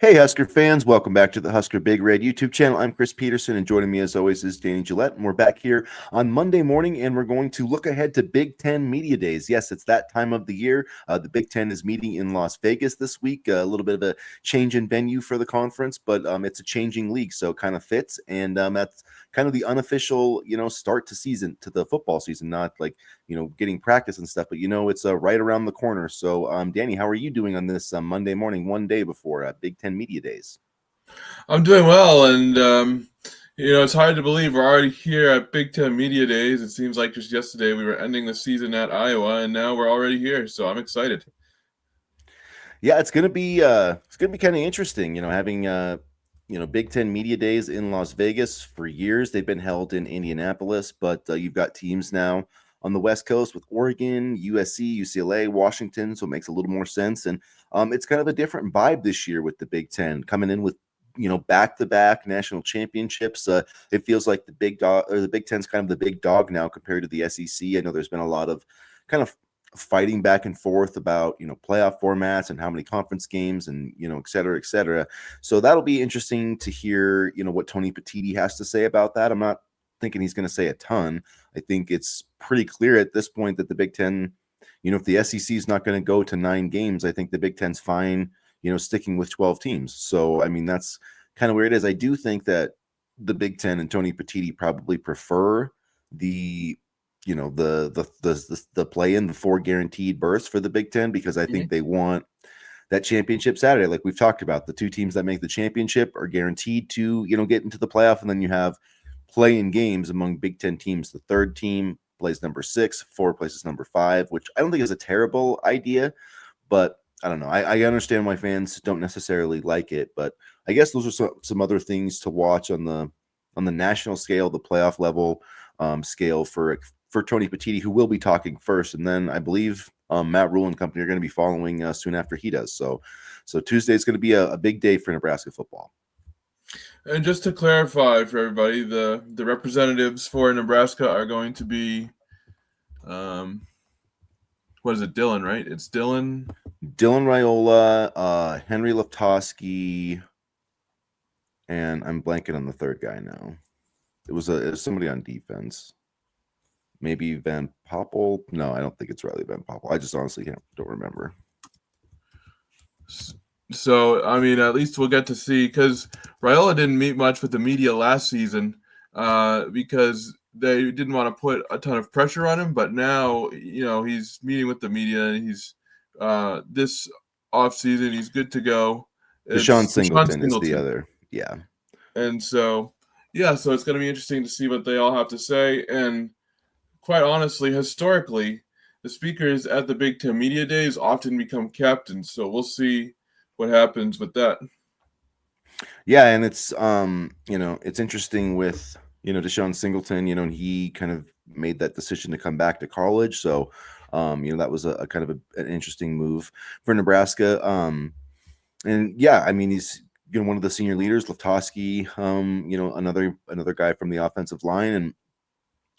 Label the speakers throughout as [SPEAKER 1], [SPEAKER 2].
[SPEAKER 1] Hey, Husker fans, welcome back to the Husker Big Red YouTube channel. I'm Chris Peterson, and joining me as always is Danny Gillette. And we're back here on Monday morning, and we're going to look ahead to Big Ten Media Days. Yes, it's that time of the year. The Big Ten is meeting in Las Vegas this week. A little bit of a change in venue for the conference, but it's a changing league, so it kind of fits. And that's kind of the unofficial, start to the football season, not like getting practice and stuff, but it's right around the corner. So, Danny, how are you doing on this Monday morning, one day before Big Ten Media Days?
[SPEAKER 2] I'm doing well, and it's hard to believe we're already here at Big Ten Media Days. It seems like just yesterday we were ending the season at Iowa, and now we're already here. So I'm excited.
[SPEAKER 1] Yeah, it's gonna be kind of interesting, having Big Ten Media Days in Las Vegas. For years they've been held in Indianapolis, but you've got teams now on the West Coast with Oregon, USC, UCLA, Washington, so it makes a little more sense. And it's kind of a different vibe this year with the Big Ten coming in with back-to-back national championships. It feels like the Big Dog or the Big Ten's kind of the big dog now compared to the SEC. I know there's been a lot of kind of fighting back and forth about playoff formats and how many conference games and et cetera, et cetera. So that'll be interesting to hear what Tony Petitti has to say about that. I'm not thinking he's going to say a ton. I think it's pretty clear at this point that the Big Ten, if the SEC is not going to go to 9 games, I think the Big Ten's fine, sticking with 12 teams. So I mean that's kind of where it is. I do think that the Big Ten and Tony Petitti probably prefer the the play in the 4 guaranteed berths for the Big Ten, because I think
[SPEAKER 2] Mhm.
[SPEAKER 1] they want that championship Saturday. Like we've talked about, the 2 teams that make the championship are guaranteed to get into the playoff, and then you have play in games among Big Ten teams. The third team plays number 6, 4 places number 5, which I don't think is a terrible idea, but I don't know. I understand why fans don't necessarily like it, but I guess those are some other things to watch on the national scale, the playoff level scale for Tony Petitti, who will be talking first, and then I believe Matt Rhule and company are going to be following soon after he does. So Tuesday is going to be a big day for Nebraska football.
[SPEAKER 2] And just to clarify for everybody, the representatives for Nebraska are going to be, um, what is it, Dylan? Right? It's Dylan.
[SPEAKER 1] Dylan Raiola, Henry Leftoski, and I'm blanking on the third guy now. It was somebody on defense. Maybe Van Poppel. No, I don't think it's Riley Van Poppel. I just honestly don't remember.
[SPEAKER 2] So I mean, at least we'll get to see because Raiola didn't meet much with the media last season because they didn't want to put a ton of pressure on him. But now, he's meeting with the media and he's this off season he's good to go.
[SPEAKER 1] Deshaun
[SPEAKER 2] It's Deshaun
[SPEAKER 1] Singleton is the
[SPEAKER 2] Singleton,
[SPEAKER 1] other. Yeah.
[SPEAKER 2] and so yeah, so it's going to be interesting to see what they all have to say. And quite honestly, historically, the speakers at the Big Ten Media Days often become captains. So we'll see what happens with that.
[SPEAKER 1] Yeah, and it's interesting with Deshaun Singleton, and he kind of made that decision to come back to college. So that was a kind of an interesting move for Nebraska. And yeah, I mean he's one of the senior leaders, Leftoski, another guy from the offensive line. And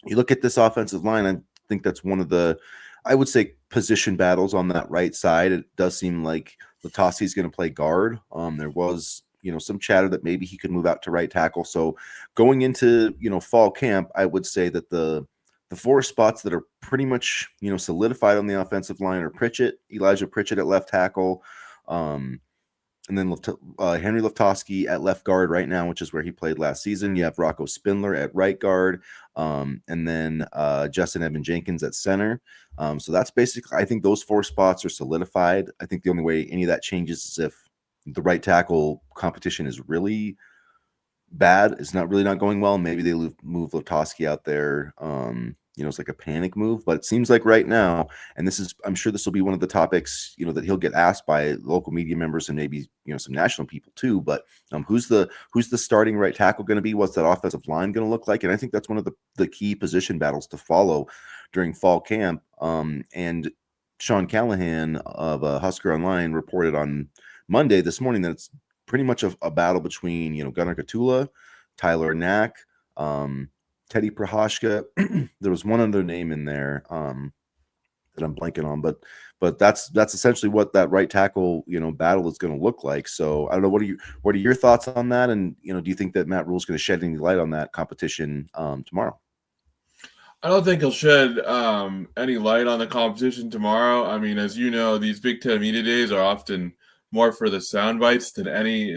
[SPEAKER 1] you look at this offensive line, I think that's one of the, I would say, position battles on that right side. It does seem like Latasi is going to play guard. There was, some chatter that maybe he could move out to right tackle. So going into, fall camp, I would say that the 4 spots that are pretty much, solidified on the offensive line are Elijah Pritchett at left tackle, um, and then Henry Leftoski at left guard right now, which is where he played last season. You have Rocco Spindler at right guard, and then Justin Evan Jenkins at center. So that's basically, I think those 4 spots are solidified. I think the only way any of that changes is if the right tackle competition is really bad. It's not really not going well. Maybe they move Latoski out there. It's like a panic move, but it seems like right now, and I'm sure this will be one of the topics, that he'll get asked by local media members and maybe, some national people too. But who's the starting right tackle going to be? What's that offensive line going to look like? And I think that's one of the key position battles to follow during fall camp. And Sean Callahan of Husker Online reported on Monday this morning that it's pretty much a battle between Gunnar Katula, Tyler Knack, Teddy Prohashka. There was one other name in there that I'm blanking on, but that's essentially what that right tackle, battle is going to look like. So I don't know. What are your thoughts on that? And do you think that Matt Rhule is going to shed any light on that competition tomorrow?
[SPEAKER 2] I don't think he'll shed any light on the competition tomorrow. I mean, as you know, these Big Ten media days are often more for the sound bites than any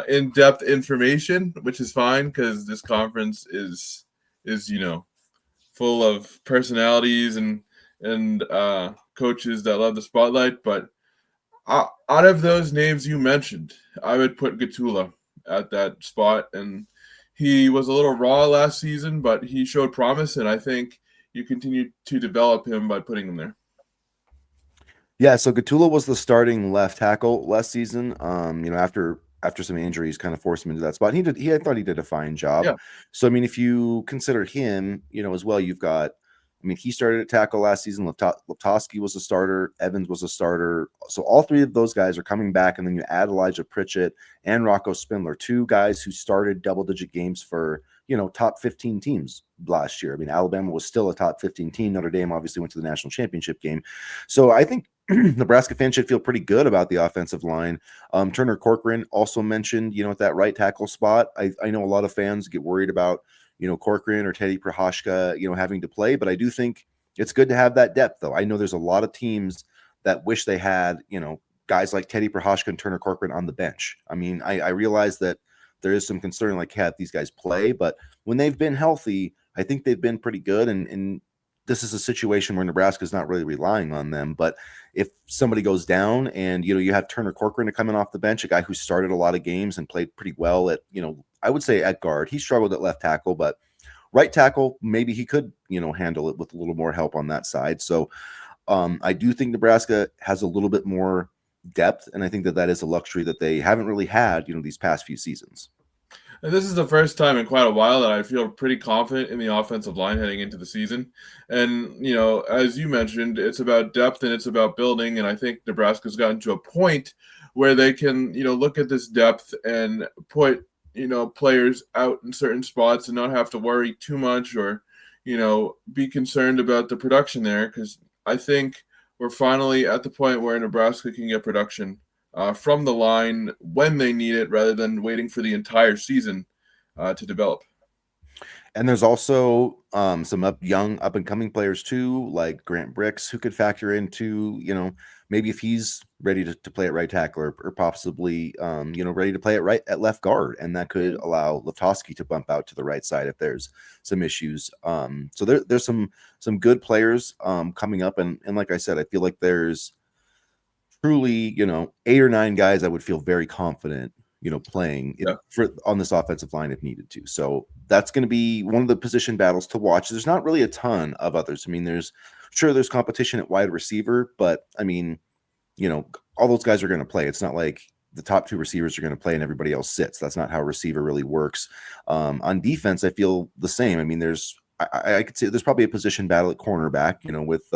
[SPEAKER 2] in-depth information, which is fine because this conference is full of personalities and coaches that love the spotlight. But out of those names you mentioned, I would put Gatula at that spot, and he was a little raw last season, but he showed promise, and I think you continue to develop him by putting him there.
[SPEAKER 1] Yeah, so Gatula was the starting left tackle last season. After some injuries kind of forced him into that spot. I thought he did a fine job.
[SPEAKER 2] Yeah,
[SPEAKER 1] So I mean, if you consider him, as well, you've got I mean, he started at tackle last season. Leptoski was a starter. Evans was a starter. So all three of those guys are coming back, and then you add Elijah Pritchett and Rocco Spindler, two guys who started double-digit games for top 15 teams last year. I mean, Alabama was still a top 15 team. Notre Dame obviously went to the national championship game. So I think Nebraska fans should feel pretty good about the offensive line. Turner Corcoran also mentioned, at that right tackle spot. I know a lot of fans get worried about, Corcoran or Teddy Prochazka, having to play, but I do think it's good to have that depth, though. I know there's a lot of teams that wish they had, guys like Teddy Prochazka and Turner Corcoran on the bench. I mean, I realize that there is some concern, like, have these guys play, but when they've been healthy, I think they've been pretty good. And this is a situation where Nebraska is not really relying on them. But if somebody goes down and, you have Turner Corcoran coming off the bench, a guy who started a lot of games and played pretty well at, I would say at guard. He struggled at left tackle, but right tackle, maybe he could, handle it with a little more help on that side. So I do think Nebraska has a little bit more depth, and I think that is a luxury that they haven't really had, these past few seasons.
[SPEAKER 2] and this is the first time in quite a while that I feel pretty confident in the offensive line heading into the season. And, as you mentioned, it's about depth and it's about building. And I think Nebraska's gotten to a point where they can, look at this depth and put, players out in certain spots and not have to worry too much or, be concerned about the production there. Because I think we're finally at the point where Nebraska can get production from the line when they need it rather than waiting for the entire season to develop.
[SPEAKER 1] And there's also some young up and coming players too, like Grant Bricks, who could factor into, maybe if he's ready to play at right tackle or possibly, ready to play at left guard, and that could allow Leptoski to bump out to the right side if there's some issues. So there's some good players coming up, and like I said, I feel like there's truly, 8 or 9 guys I would feel very confident, playing
[SPEAKER 2] Yeah.
[SPEAKER 1] on this offensive line if needed to. So that's going to be one of the position battles to watch. There's not really a ton of others. I mean, there's competition at wide receiver, but I mean, all those guys are going to play. It's not like the top 2 receivers are going to play and everybody else sits. That's not how receiver really works. On defense, I feel the same. I mean, I could say there's probably a position battle at cornerback, with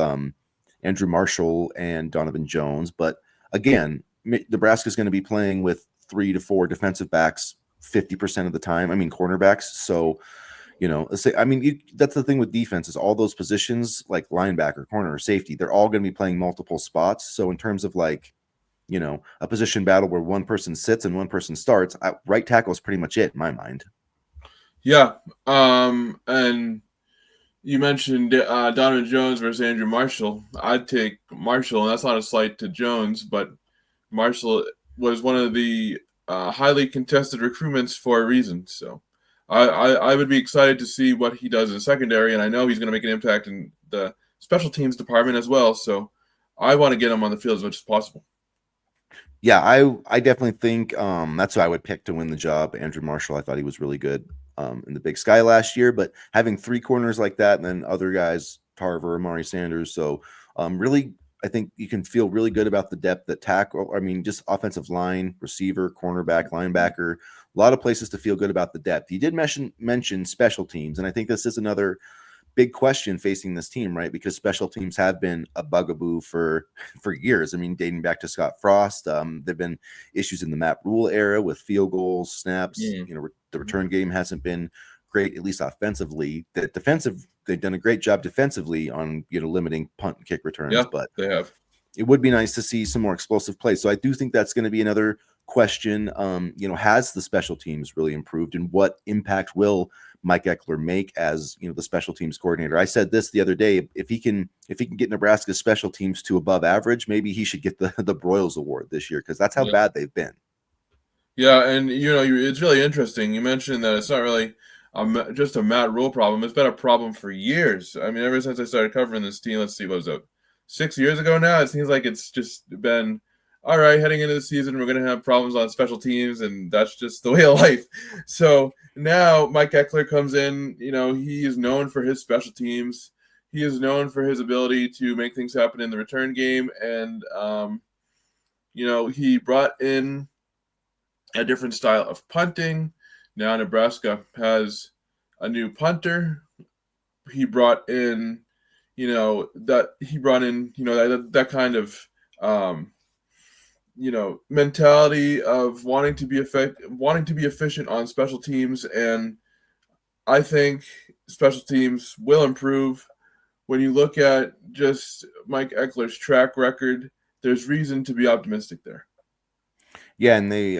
[SPEAKER 1] Andrew Marshall and Donovan Jones. But again, Nebraska is going to be playing with 3 to 4 defensive backs 50% of the time. I mean, cornerbacks. So, let's say, I mean, that's the thing with defense is all those positions like linebacker, corner, or safety, they're all going to be playing multiple spots. So in terms of like, a position battle where one person sits and one person starts, right tackle is pretty much it in my mind.
[SPEAKER 2] Yeah. And you mentioned Donovan Jones versus Andrew Marshall. I'd take Marshall, and that's not a slight to Jones, but Marshall was one of the highly contested recruitments for a reason. So I would be excited to see what he does in secondary, and I know he's going to make an impact in the special teams department as well. So I want to get him on the field as much as possible.
[SPEAKER 1] Yeah, I definitely think that's who I would pick to win the job. Andrew Marshall, I thought he was really good in the Big Sky last year, but having 3 corners like that and then other guys, Tarver, Amari Sanders, so really, I think you can feel really good about the depth at tackle. I mean, just offensive line, receiver, cornerback, linebacker, a lot of places to feel good about the depth. He did mention special teams, and I think this is another big question facing this team, right? Because special teams have been a bugaboo for years. I mean, dating back to Scott Frost, there've been issues in the Matt Rhule era with field goals, snaps.
[SPEAKER 2] Yeah.
[SPEAKER 1] The return game hasn't been great, at least offensively. The defensive they've done a great job defensively on limiting punt and kick returns,
[SPEAKER 2] Yeah,
[SPEAKER 1] but
[SPEAKER 2] they have.
[SPEAKER 1] it would be nice to see some more explosive plays. So I do think that's going to be another question. Has the special teams really improved, and what impact will Mike Eckler make as the special teams coordinator? I said this the other day: if he can get Nebraska's special teams to above average, maybe he should get the Broyles Award this year, because that's how
[SPEAKER 2] Yeah.
[SPEAKER 1] bad they've been.
[SPEAKER 2] Yeah, and it's really interesting. You mentioned that it's not really just a Matt Rhule problem. It's been a problem for years. I mean, ever since I started covering this team, let's see, what was it, 6 years ago now? It seems like it's just been all right. Heading into the season, we're going to have problems on special teams, and that's just the way of life. So now Mike Eckler comes in. He is known for his special teams. He is known for his ability to make things happen in the return game, and he brought in a different style of punting. Now Nebraska has a new punter. He brought in, that kind of, mentality of wanting to be efficient on special teams, and I think special teams will improve. When you look at just Mike Eckler's track record, there's reason to be optimistic there.
[SPEAKER 1] Yeah, and they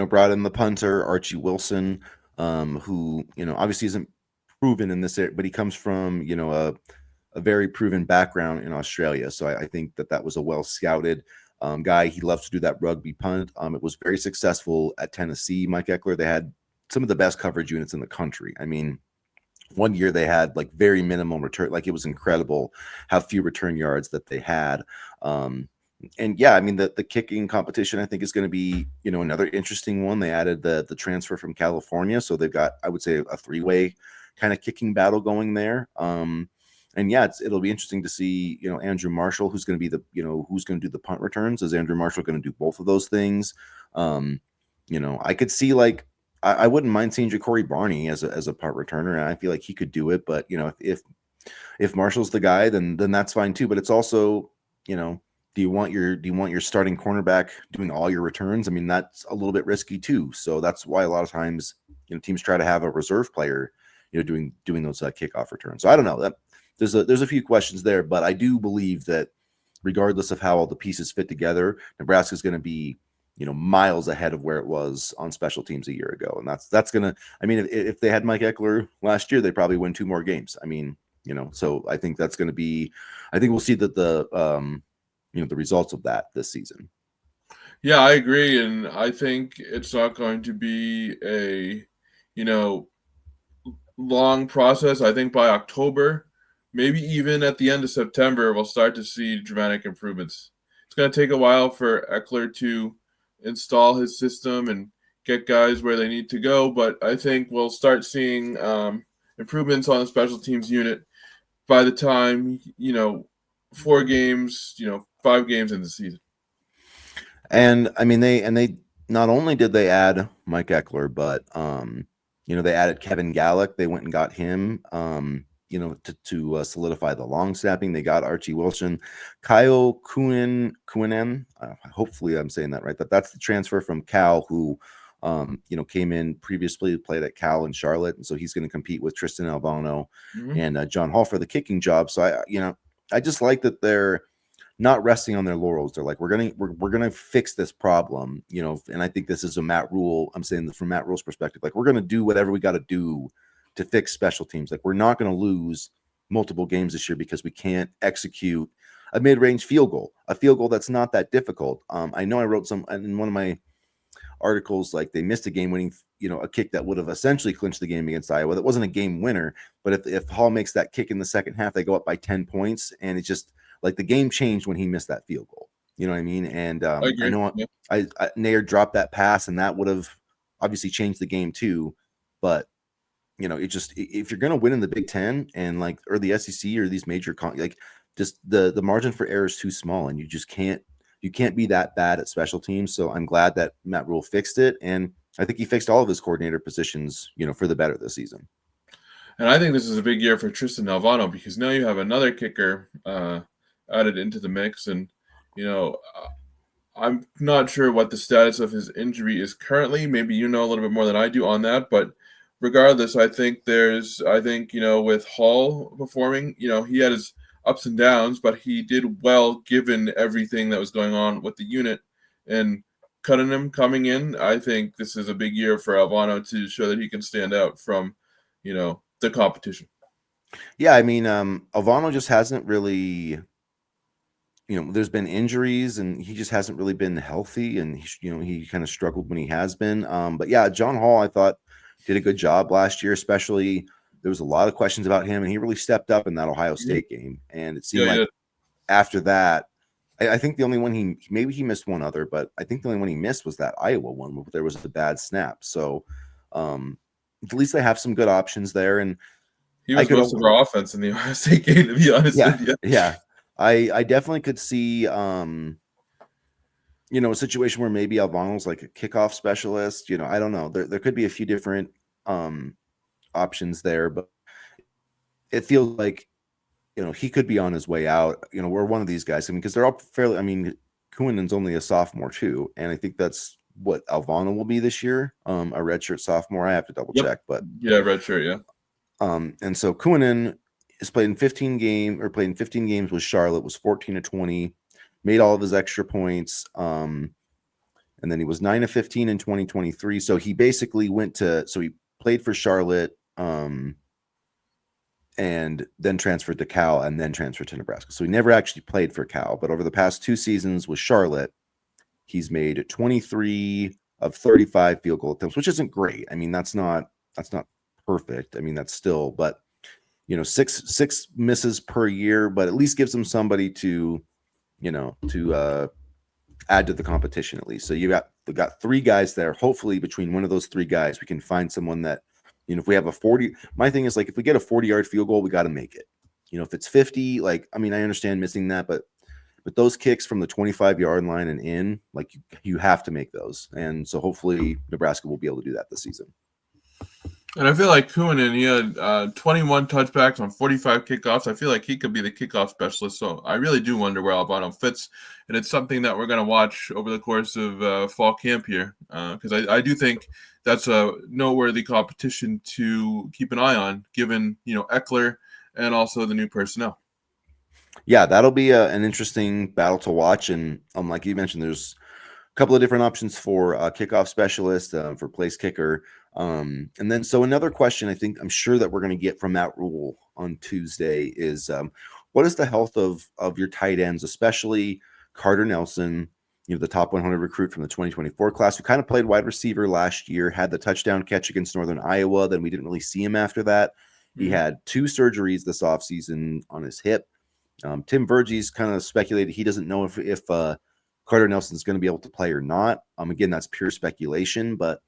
[SPEAKER 1] brought in the punter Archie Wilson, who obviously isn't proven in this area, but he comes from a very proven background in Australia. So I think that was a well scouted guy. He loves to do that rugby punt. It was very successful at Tennessee. Mike Eckler, they had some of the best coverage units in the country. I mean, one year they had like very minimal return, like it was incredible how few return yards that they had. And yeah, I mean the kicking competition I think is going to be another interesting one. They added the transfer from California, so they've got, I would say, a three-way kind of kicking battle going there. And yeah, it'll be interesting to see Andrew Marshall, who's going to be who's going to do the punt returns. Is Andrew Marshall going to do both of those things? I could see, like, I wouldn't mind seeing Ja'Cory Barney as a punt returner, and I feel like he could do it. But if Marshall's the guy, then that's fine too. But it's also, do you want your starting cornerback doing all your returns? I mean, that's a little bit risky too. So that's why a lot of times teams try to have a reserve player doing those kickoff returns. So I don't know, that there's a few questions there, but I do believe that regardless of how all the pieces fit together, Nebraska is going to be miles ahead of where it was on special teams a year ago. And that's gonna, I mean, if they had Mike Eckler last year, they probably win 2 more games. I mean, so I think that's going to be, I think we'll see that the results of that this season.
[SPEAKER 2] Yeah, I agree, and I think it's not going to be a long process. I think by October, maybe even at the end of September, we'll start to see dramatic improvements. It's going to take a while for Eckler to install his system and get guys where they need to go, but I think we'll start seeing improvements on the special teams unit by the time 4 games, 5 games in the season.
[SPEAKER 1] And I mean, they not only did they add Mike Eckler, but they added Kevin Gallick. They went and got him, to solidify the long snapping. They got Archie Wilson, Kyle Kuinen. Hopefully, I'm saying that right. That's the transfer from Cal, who came in previously, played at Cal and Charlotte, and so he's going to compete with Tristan Albano and John Hall for the kicking job. So I just like that they're not resting on their laurels. They're like, we're gonna fix this problem, and I think this is a Matt Rhule. I'm saying that from Matt Rhule's perspective, like, we're gonna do whatever we got to do to fix special teams. Like, we're not gonna lose multiple games this year because we can't execute a mid-range field goal, that's not that difficult. I know I wrote some in one of my articles, like, they missed a game-winning, a kick that would have essentially clinched the game against Iowa. That wasn't a game winner, but if Hall makes that kick in the second half, they go up by 10 points, and it's just like the game changed when he missed that field goal. You know what I mean? And
[SPEAKER 2] I agree.
[SPEAKER 1] I know I Nair dropped that pass, and that would have obviously changed the game too. But it just, if you're going to win in the Big Ten and or the SEC or these major just the margin for error is too small, and you can't be that bad at special teams. So I'm glad that Matt Rhule fixed it, and I think he fixed all of his coordinator positions, for the better this season.
[SPEAKER 2] And I think this is a big year for Tristan Albano, because now you have another kicker added into the mix, and I'm not sure what the status of his injury is currently. Maybe you know a little bit more than I do on that, but regardless, I think, with Hall performing, he had his ups and downs, but he did well given everything that was going on with the unit. And cutting him coming in, I think this is a big year for Alvano to show that he can stand out from, the competition.
[SPEAKER 1] Yeah, I mean, Alvano just hasn't really, there's been injuries and he just hasn't really been healthy, and he kind of struggled when he has been. But yeah, John Hall, I thought did a good job last year, especially there was a lot of questions about him, and he really stepped up in that Ohio
[SPEAKER 2] Mhm.
[SPEAKER 1] State game. And it
[SPEAKER 2] Yeah,
[SPEAKER 1] seemed
[SPEAKER 2] he
[SPEAKER 1] like
[SPEAKER 2] did.
[SPEAKER 1] after that, I think the only one maybe he missed one other, but I think the only one he missed was that Iowa one where there was a bad snap. So um, at least they have some good options there, and
[SPEAKER 2] He
[SPEAKER 1] I
[SPEAKER 2] was
[SPEAKER 1] could,
[SPEAKER 2] most of our offense in the Ohio State game, to be honest
[SPEAKER 1] yeah,
[SPEAKER 2] with you.
[SPEAKER 1] yeah. I definitely could see a situation where maybe Albano's like a kickoff specialist. I don't know. There could be a few different um options there, but it feels like he could be on his way out. We're one of these guys. I mean, because they're all fairly. I mean, Kuninen's only a sophomore too, and I think that's what Alvano will be this year. A redshirt sophomore. I have to double
[SPEAKER 2] Yep.
[SPEAKER 1] check, but
[SPEAKER 2] Yeah, red shirt, yeah.
[SPEAKER 1] and so Kunin is played in 15 games with Charlotte, was 14 of 20, made all of his extra points. And then he was 9 of 15 in 2023. So he basically he played for Charlotte, and then transferred to Cal, and then transferred to Nebraska. So he never actually played for Cal, but over the past 2 seasons with Charlotte, he's made 23 of 35 field goal attempts, which isn't great. I mean, that's not perfect. I mean, that's still, but six misses per year, but at least gives him somebody to add to the competition at least. So we got three guys there. Hopefully, between one of those three guys, we can find someone that, if we have a 40. My thing is, like, if we get a 40-yard field goal, we got to make it. If it's 50, like, I mean, I understand missing that, but those kicks from the 25-yard line and in, like, you have to make those. And so hopefully Nebraska will be able to do that this season.
[SPEAKER 2] And I feel like Kunin, he had 21 touchbacks on 45 kickoffs. I feel like he could be the kickoff specialist. So I really do wonder where Albano fits. And it's something that we're going to watch over the course of fall camp here. Because I do think that's a noteworthy competition to keep an eye on, given, Eckler and also the new personnel.
[SPEAKER 1] Yeah, that'll be an interesting battle to watch. And like you mentioned, there's a couple of different options for kickoff specialist, for place kicker. And then, so another question I'm sure that we're going to get from Matt Rhule on Tuesday is, what is the health of your tight ends, especially Carter Nelson, the top 100 recruit from the 2024 class, who kind of played wide receiver last year, had the touchdown catch against Northern Iowa. Then we didn't really see him after that. He
[SPEAKER 2] Mm-hmm.
[SPEAKER 1] had 2 surgeries this offseason on his hip. Tim Verges kind of speculated he doesn't know if Carter Nelson's going to be able to play or not. Again, that's pure speculation, but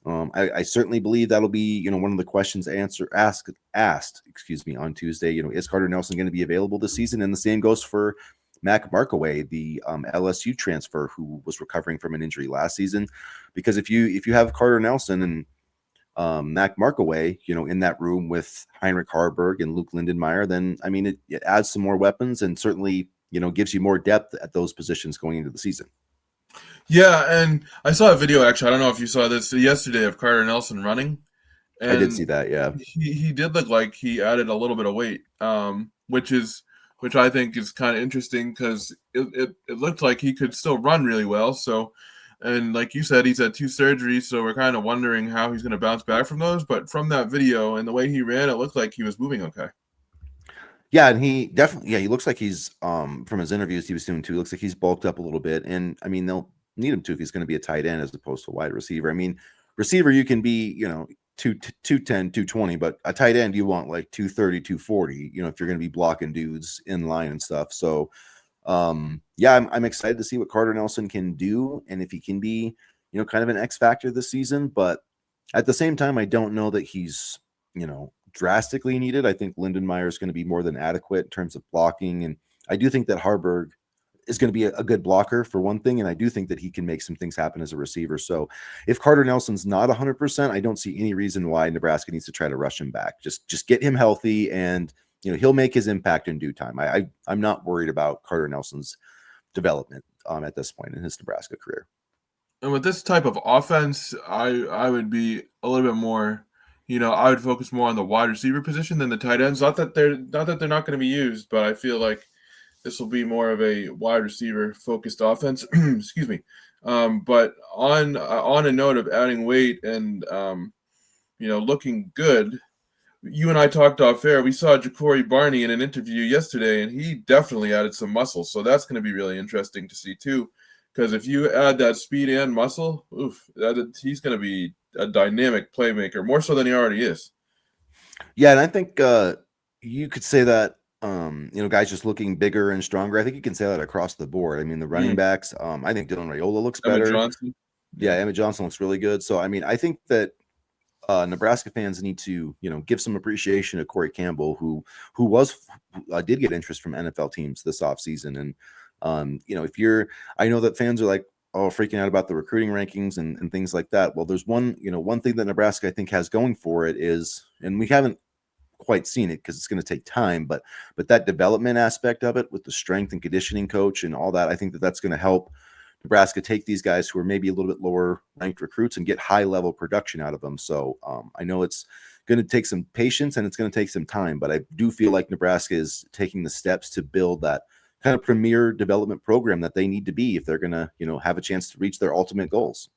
[SPEAKER 1] I certainly believe that'll be one of the questions asked on Tuesday. Is Carter Nelson going to be available this season? And the same goes for Mac Markaway, the LSU transfer who was recovering from an injury last season. Because if you have Carter Nelson and Mac Markaway, in that room with Heinrich Harburg and Luke Lindenmeyer, then I mean it adds some more weapons and certainly gives you more depth at those positions going into the season.
[SPEAKER 2] Yeah, and I saw a video actually. I don't know if you saw this yesterday of Carter Nelson running,
[SPEAKER 1] I did
[SPEAKER 2] and
[SPEAKER 1] see that, yeah.
[SPEAKER 2] he did look like he added a little bit of weight, which I think is kind of interesting because it looked like he could still run really well. So, and like you said, he's had 2 surgeries, so we're kind of wondering how he's going to bounce back from those. But from that video and the way he ran, it looked like he was moving okay.
[SPEAKER 1] Yeah, and he definitely, he looks like he's from his interviews he was doing too, looks like he's bulked up a little bit. And I mean, they'll need him to if he's going to be a tight end as opposed to a wide receiver. I mean, receiver you can be, 210, 220, but a tight end you want like 230, 240, if you're going to be blocking dudes in line and stuff. So yeah, I'm excited to see what Carter Nelson can do and if he can be, kind of an X factor this season. But at the same time, I don't know that he's, drastically needed. I think Lindenmeyer is going to be more than adequate in terms of blocking. And I do think that Harburg is going to be a good blocker for one thing. And I do think that he can make some things happen as a receiver. So if Carter Nelson's not 100%, I don't see any reason why Nebraska needs to try to rush him back. Just get him healthy and, he'll make his impact in due time. I'm not worried about Carter Nelson's development at this point in his Nebraska career.
[SPEAKER 2] And with this type of offense, I would be a little bit more I would focus more on the wide receiver position than the tight ends. Not that they're not going to be used, but I feel like this will be more of a wide receiver focused offense. Excuse me. But on a note of adding weight and looking good, you and I talked off air. We saw Ja'Cory Barney in an interview yesterday, and he definitely added some muscle. So that's going to be really interesting to see too. Because if you add that speed and muscle, he's going to be a dynamic playmaker, more so than he already is.
[SPEAKER 1] Yeah, and I think you could say that guys just looking bigger and stronger. I think you can say that across the board. I mean, the running
[SPEAKER 2] Mm.
[SPEAKER 1] backs. I think Dylan Raiola looks
[SPEAKER 2] Emmett
[SPEAKER 1] better.
[SPEAKER 2] Johnson.
[SPEAKER 1] Yeah,
[SPEAKER 2] Yeah.
[SPEAKER 1] Emmett Johnson looks really good. So I mean, I think that Nebraska fans need to give some appreciation to Corey Campbell, who did get interest from NFL teams this offseason. And if you're, I know that fans are like, oh, freaking out about the recruiting rankings and things like that. Well, there's one thing that Nebraska I think has going for it is, and we haven't quite seen it because it's going to take time, but that development aspect of it with the strength and conditioning coach and all that, I think that that's going to help Nebraska take these guys who are maybe a little bit lower ranked recruits and get high level production out of them. So I know it's going to take some patience and it's going to take some time, but I do feel like Nebraska is taking the steps to build that kind of premier development program that they need to be if they're going to have a chance to reach their ultimate goals.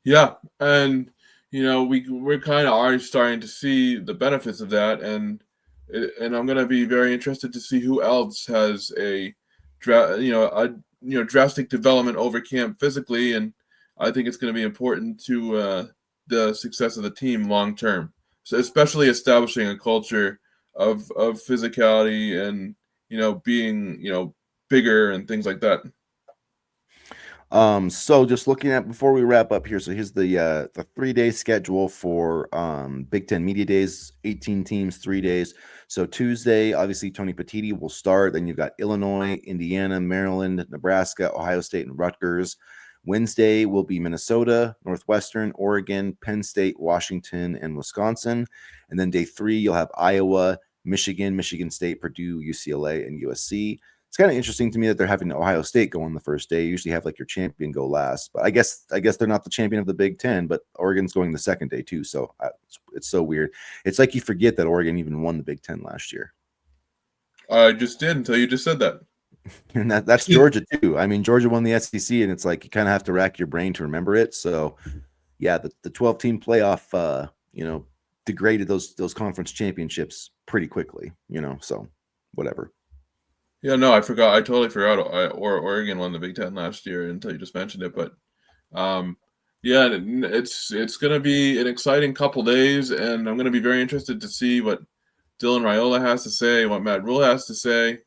[SPEAKER 2] Yeah, and we're kind of already starting to see the benefits of that, and I'm gonna be very interested to see who else has drastic development over camp physically, and I think it's going to be important to the success of the team long term. So especially establishing a culture of physicality and being bigger and things like that.
[SPEAKER 1] So just looking at before we wrap up here, so here's the 3-day schedule for Big Ten Media Days, 18 teams, 3 days. So Tuesday, obviously Tony Petitti will start. Then you've got Illinois, Indiana, Maryland, Nebraska, Ohio State, and Rutgers. Wednesday will be Minnesota, Northwestern, Oregon, Penn State, Washington, and Wisconsin. And then day 3, you'll have Iowa, Michigan, Michigan State, Purdue, UCLA, and USC. It's kind of interesting to me that they're having Ohio State go on the first day. You usually have like your champion go last, but I guess they're not the champion of the Big Ten, but Oregon's going the second day too. So it's so weird. It's like you forget that Oregon even won the Big Ten last year,
[SPEAKER 2] I just did until you just said that.
[SPEAKER 1] and that's Georgia too. I mean, Georgia won the SEC, and it's like you kind of have to rack your brain to remember it. So yeah, the 12-team playoff, degraded those conference championships pretty quickly. So whatever.
[SPEAKER 2] Yeah, no, I forgot. I totally forgot. Oregon won the Big Ten last year until you just mentioned it. But yeah, it's going to be an exciting couple days, and I'm going to be very interested to see what Dylan Raiola has to say, what Matt Rhule has to say.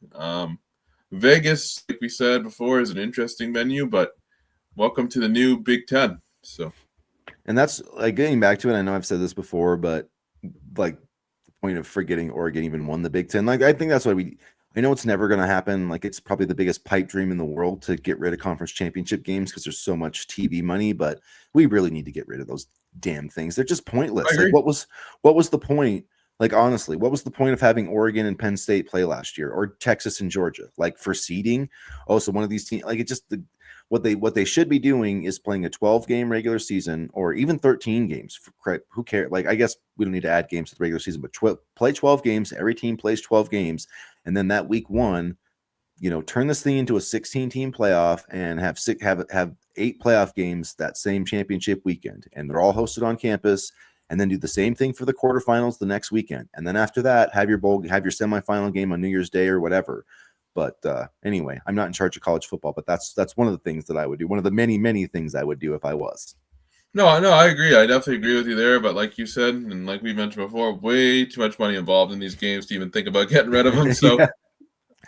[SPEAKER 2] Vegas, like we said before, is an interesting venue, but welcome to the new Big Ten. So,
[SPEAKER 1] And that's like getting back to it. I know I've said this before, but like the point of forgetting Oregon even won the Big Ten. Like I think that's why I know it's never going to happen. Like it's probably the biggest pipe dream in the world to get rid of conference championship games because there's so much TV money, but we really need to get rid of those damn things. They're just
[SPEAKER 2] I
[SPEAKER 1] pointless. Like
[SPEAKER 2] agree.
[SPEAKER 1] what was the point? Like honestly, what was the point of having Oregon and Penn State play last year or Texas and Georgia? Like for seeding? Oh, so one of these teams like it just what they should be doing is playing a 12-game regular season or even 13 games. Who cares? Like I guess we don't need to add games to the regular season, but play 12 games. Every team plays 12 games, and then that week one, turn this thing into a 16-team playoff and have 8 playoff games that same championship weekend, and they're all hosted on campus. And then do the same thing for the quarterfinals the next weekend, and then after that, have your semifinal game on New Year's Day or whatever. But anyway, I'm not in charge of college football, but that's one of the things that I would do. One of the many, many things I would do if I was.
[SPEAKER 2] No, I agree. I definitely agree with you there. But like you said, and like we mentioned before, way too much money involved in these games to even think about getting rid of them. So
[SPEAKER 1] Yeah,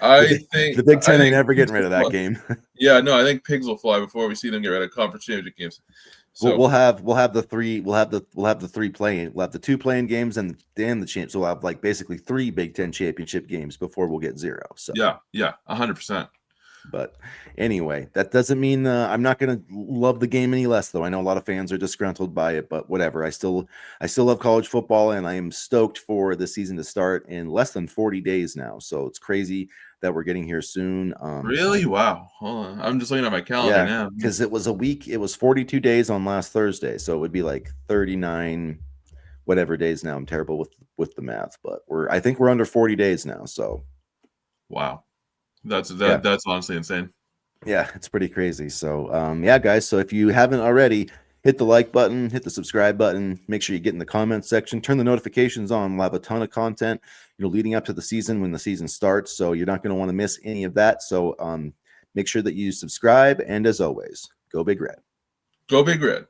[SPEAKER 2] I
[SPEAKER 1] the
[SPEAKER 2] think
[SPEAKER 1] Big
[SPEAKER 2] I
[SPEAKER 1] Ten ain't
[SPEAKER 2] think
[SPEAKER 1] never
[SPEAKER 2] pigs
[SPEAKER 1] getting rid
[SPEAKER 2] will
[SPEAKER 1] of that
[SPEAKER 2] fly.
[SPEAKER 1] game.
[SPEAKER 2] Yeah, no, I think pigs will fly before we see them get rid of conference championship games.
[SPEAKER 1] we'll,
[SPEAKER 2] So
[SPEAKER 1] we'll have we'll have the three we'll have the 3 playing. We'll have the 2 playing games and the champ. So we'll have like basically 3 Big Ten championship games before we'll get 0. So.
[SPEAKER 2] yeah, 100%.
[SPEAKER 1] But anyway, that doesn't mean I'm not going to love the game any less, though. I know a lot of fans are disgruntled by it, but whatever. I still love college football, and I am stoked for the season to start in less than 40 days now. So it's crazy that we're getting here soon.
[SPEAKER 2] Really? Wow. Hold on. I'm just looking at my calendar
[SPEAKER 1] Yeah,
[SPEAKER 2] now.
[SPEAKER 1] because it was a week. It was 42 days on last Thursday, so it would be like 39. whatever days now. I'm terrible with the math, but I think we're under 40 days now. So
[SPEAKER 2] Wow, that's
[SPEAKER 1] yeah.
[SPEAKER 2] that's honestly insane.
[SPEAKER 1] Yeah, it's pretty crazy. So, yeah, guys. So if you haven't already, hit the like button, hit the subscribe button. Make sure you get in the comments section, turn the notifications on. We'll have a ton of content, leading up to the season when the season starts. So you're not going to want to miss any of that. So, make sure that you subscribe. And as always, go Big Red.
[SPEAKER 2] Go Big Red.